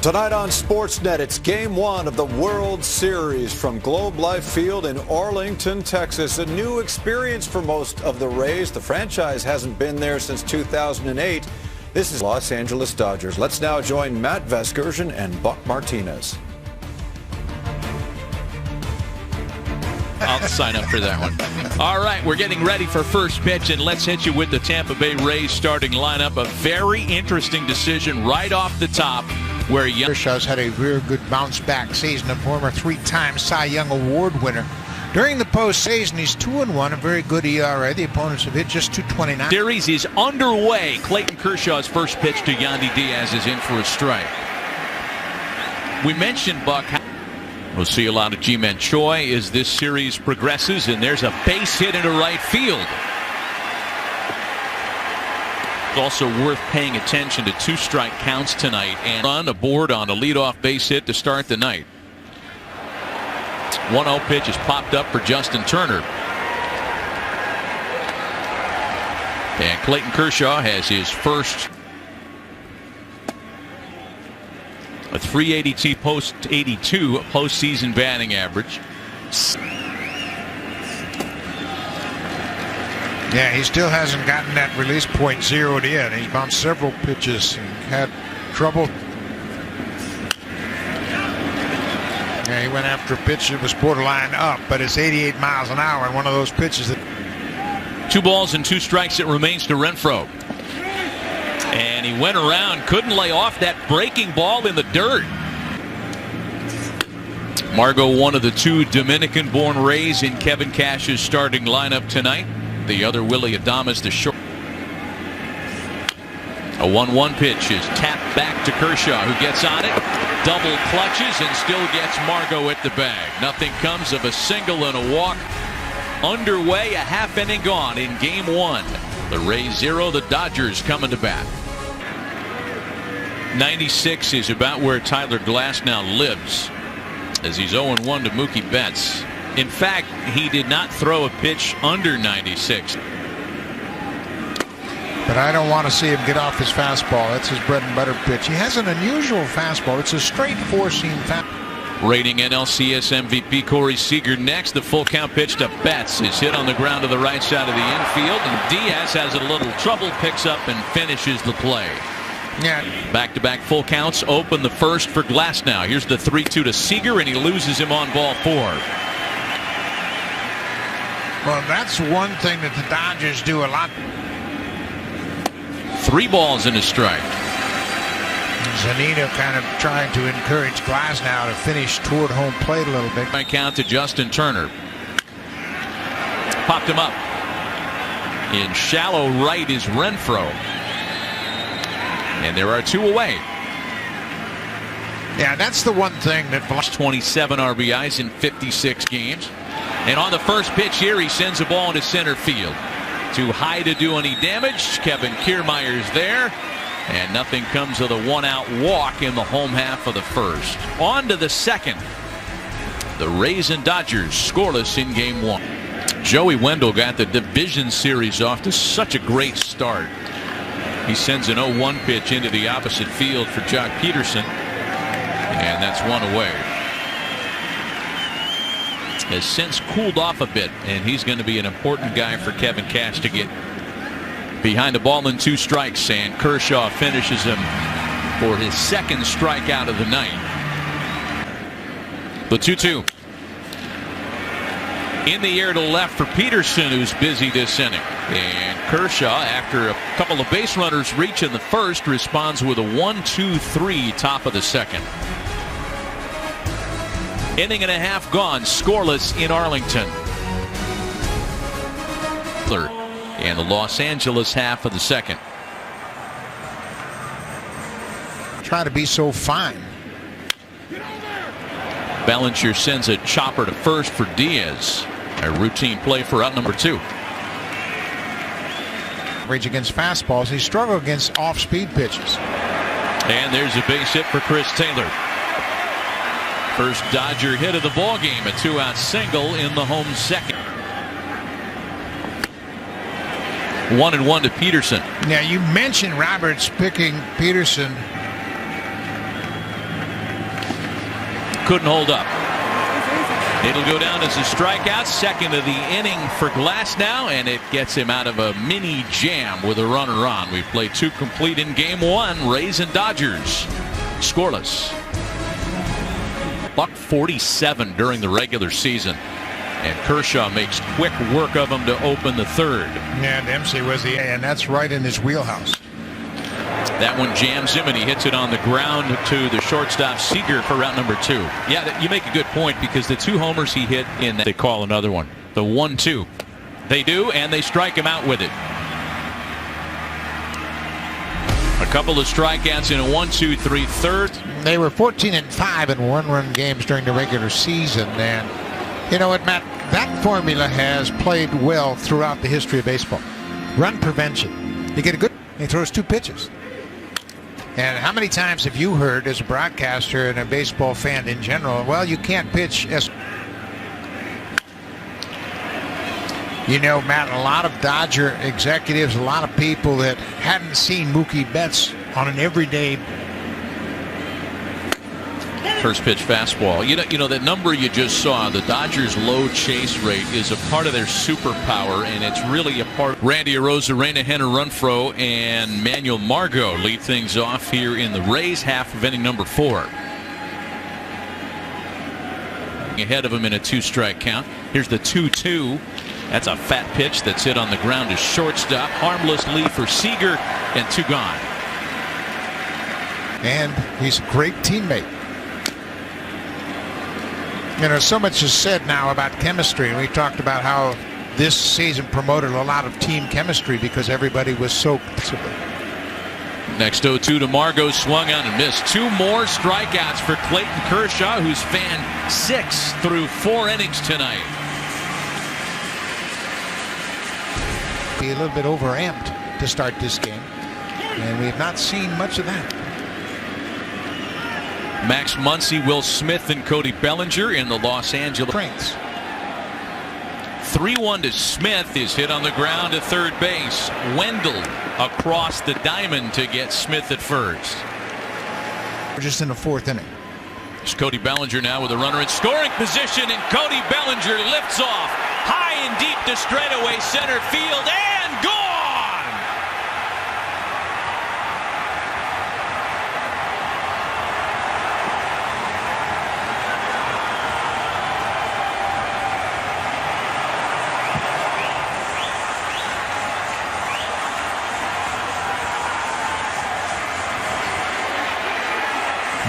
Tonight on Sportsnet, it's Game 1 of the World Series from Globe Life Field in Arlington, Texas. A new experience for most of the Rays. The franchise hasn't been there since 2008. This is Los Angeles Dodgers. Let's now join Matt Vasgersian and Buck Martinez. I'll sign up for that one. All right, we're getting ready for first pitch, and let's hit you with the Tampa Bay Rays starting lineup. A very interesting decision right off the top, where Kershaw's had a real good bounce-back season, a former three-time Cy Young Award winner. During the postseason, he's 2-1, a very good ERA. The opponents have hit just .229. Series is underway. Clayton Kershaw's first pitch to Yandy Diaz is in for a strike. We mentioned, Buck, we'll see a lot of Ji-Man Choi as this series progresses, and there's a base hit into right field. It's also worth paying attention to two-strike counts tonight and run aboard on a leadoff base hit to start the night. 1-0 pitch is popped up for Justin Turner. And Clayton Kershaw has his first a .382 postseason batting average. Yeah, he still hasn't gotten that release point zeroed in. He's bounced several pitches and had trouble. Yeah, he went after a pitch that was borderline up, but it's 88 miles an hour, and one of those pitches that. 2 balls and 2 strikes. It remains to Renfroe. And he went around, couldn't lay off that breaking ball in the dirt. Margot, one of the 2 Dominican-born Rays in Kevin Cash's starting lineup tonight. The other, Willie Adames, the short. A 1-1 pitch is tapped back to Kershaw, who gets on it, double clutches, and still gets Margot at the bag. Nothing comes of a single and a walk. Underway, a half inning gone in Game 1. The Rays 0, the Dodgers coming to bat. 96 is about where Tyler Glasnow lives, as he's 0-1 to Mookie Betts. In fact, he did not throw a pitch under 96. But I don't want to see him get off his fastball. That's his bread and butter pitch. He has an unusual fastball. It's a straight four-seam fastball. Rating NLCS MVP Corey Seager next. The full count pitch to Betts is hit on the ground to the right side of the infield, and Diaz has a little trouble, picks up and finishes the play. Yeah. Back-to-back full counts open the first for Glasnow. Here's the 3-2 to Seager, and he loses him on ball 4. Well, that's one thing that the Dodgers do a lot. 3 balls and a strike. Zunino kind of trying to encourage Glasnow to finish toward home plate a little bit. By count to Justin Turner. Popped him up. In shallow right is Renfroe. And there are 2 away. Yeah, that's the one thing that 27 RBIs in 56 games. And on the first pitch here, he sends a ball into center field. Too high to do any damage. Kevin Kiermaier's there. And nothing comes of the 1-out walk in the home half of the first. On to the second. The Rays and Dodgers scoreless in Game 1. Joey Wendell got the division series off to such a great start. He sends an 0-1 pitch into the opposite field for Jock Peterson. And that's 1 away. Has since cooled off a bit, and he's going to be an important guy for Kevin Cash to get behind the ball in 2 strikes, and Kershaw finishes him for his second strikeout of the night. The 2-2 in the air to left for Peterson, who's busy this inning. And Kershaw, after a couple of base runners reach in the first, responds with a 1-2-3 top of the second. Inning and a half gone, scoreless in Arlington. And the Los Angeles half of the second. Try to be so fine. Bellinger sends a chopper to first for Diaz. A routine play for out number 2. Average against fastballs. He struggled against off-speed pitches. And there's a base hit for Chris Taylor. First Dodger hit of the ball game, a 2-out single in the home second. 1-1 to Peterson. Now, you mentioned Roberts picking Peterson couldn't hold up. It'll go down as a strikeout, second of the inning for Glasnow, and it gets him out of a mini jam with a runner on. We've played 2 complete in game 1. Rays and Dodgers scoreless. $147 during the regular season, and Kershaw makes quick work of him to open the 3rd. Yeah, Dempsey was and that's right in his wheelhouse. That one jams him, and he hits it on the ground to the shortstop Seager for route number 2. Yeah, you make a good point, because the 2 homers he hit in that, they call another one. The 1-2. They do, and they strike him out with it. A couple of strikeouts in a 1-2-3 third. They were 14-5 in 1-run games during the regular season, and you know what, Matt? That formula has played well throughout the history of baseball. Run prevention. You get a good. He throws 2 pitches. And how many times have you heard as a broadcaster and a baseball fan in general, well, you can't pitch as... You know, Matt, a lot of Dodger executives, a lot of people that hadn't seen Mookie Betts on an everyday... First pitch fastball. You know that number you just saw, the Dodgers' low chase rate, is a part of their superpower, and it's really a part. Randy Arozarena, Henner Renfroe, and Manuel Margot lead things off here in the Rays half of inning number 4. Ahead of him in a 2-strike count. Here's the 2-2. That's a fat pitch that's hit on the ground to shortstop. Harmless lead for Seager, and 2 gone. And he's a great teammate. You know, so much is said now about chemistry, and we talked about how this season promoted a lot of team chemistry because everybody was so. Next 0-2 to Margot, swung on and missed. 2 more strikeouts for Clayton Kershaw, who's fanned 6 through 4 innings tonight. Be a little bit overamped to start this game, and we have not seen much of that. Max Muncy, Will Smith, and Cody Bellinger in the Los Angeles Prince. 3-1 to Smith is hit on the ground to third base. Wendell across the diamond to get Smith at first. We're just in the 4th inning. It's Cody Bellinger now with a runner in scoring position, and Cody Bellinger lifts off high and deep to straightaway center field, and gone.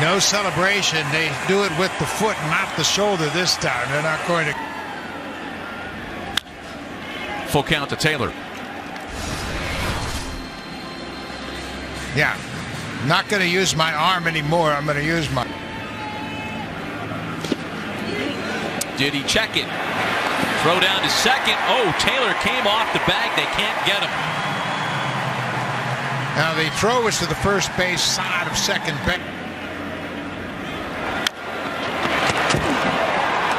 No celebration. They do it with the foot, not the shoulder this time. They're not going to. Full count to Taylor. Yeah. Not going to use my arm anymore. I'm going to use my. Did he check it? Throw down to second. Oh, Taylor came off the bag. They can't get him. Now the throw was to the first base side of second base.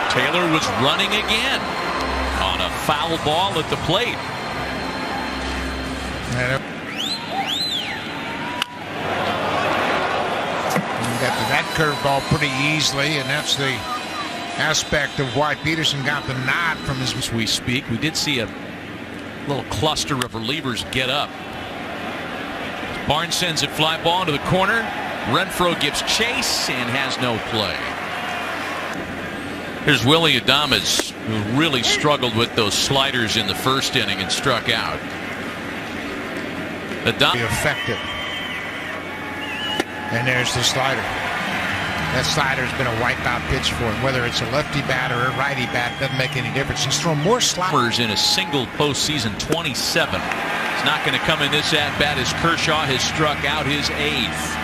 Taylor was running again on a foul ball at the plate. Got to that curveball pretty easily, and that's the aspect of why Peterson got the nod from his. As we speak, we did see a little cluster of relievers get up. Barnes sends it fly ball into the corner. Renfroe gives chase and has no play. Here's Willie Adames, who really struggled with those sliders in the first inning and struck out. Adames effective. And there's the slider. That slider's been a wipeout pitch for him. Whether it's a lefty bat or a righty bat, doesn't make any difference. He's thrown more sliders in a single postseason, 27. It's not going to come in this at-bat as Kershaw has struck out his 8th.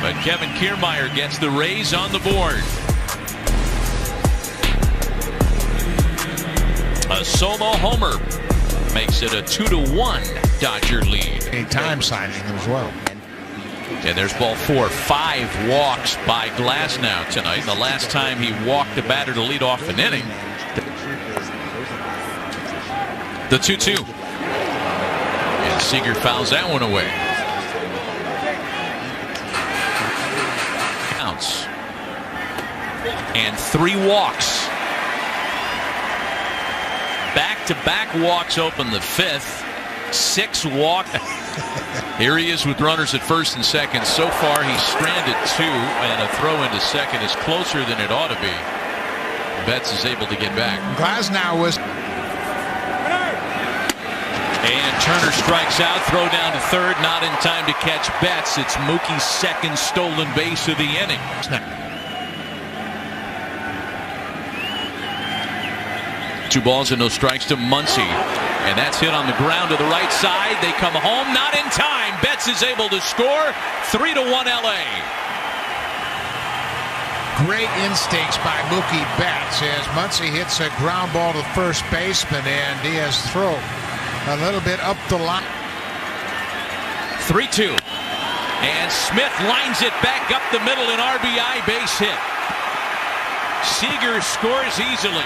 But Kevin Kiermaier gets the Rays on the board. A solo homer makes it a 2-1 Dodger lead. A time signing as well. And there's ball 4. 5 walks by Glasnow tonight. The last time he walked the batter to lead off an inning. The 2-2. And Seager fouls that one away. Counts. and 3 walks. Back-to-back walks open the 5th. 6 walk. Here he is with runners at first and second. So far he's stranded 2, and a throw into second is closer than it ought to be. Betts is able to get back. Glasnow was. And Turner strikes out. Throw down to third. Not in time to catch Betts. It's Mookie's second stolen base of the inning. 2 balls and no strikes to Muncy. And that's hit on the ground to the right side. They come home. Not in time. Betts is able to score. 3-1 LA. Great instincts by Mookie Betts as Muncy hits a ground ball to first baseman, and Diaz throw a little bit up the line. 3-2. And Smith lines it back up the middle, an RBI base hit. Seager scores easily.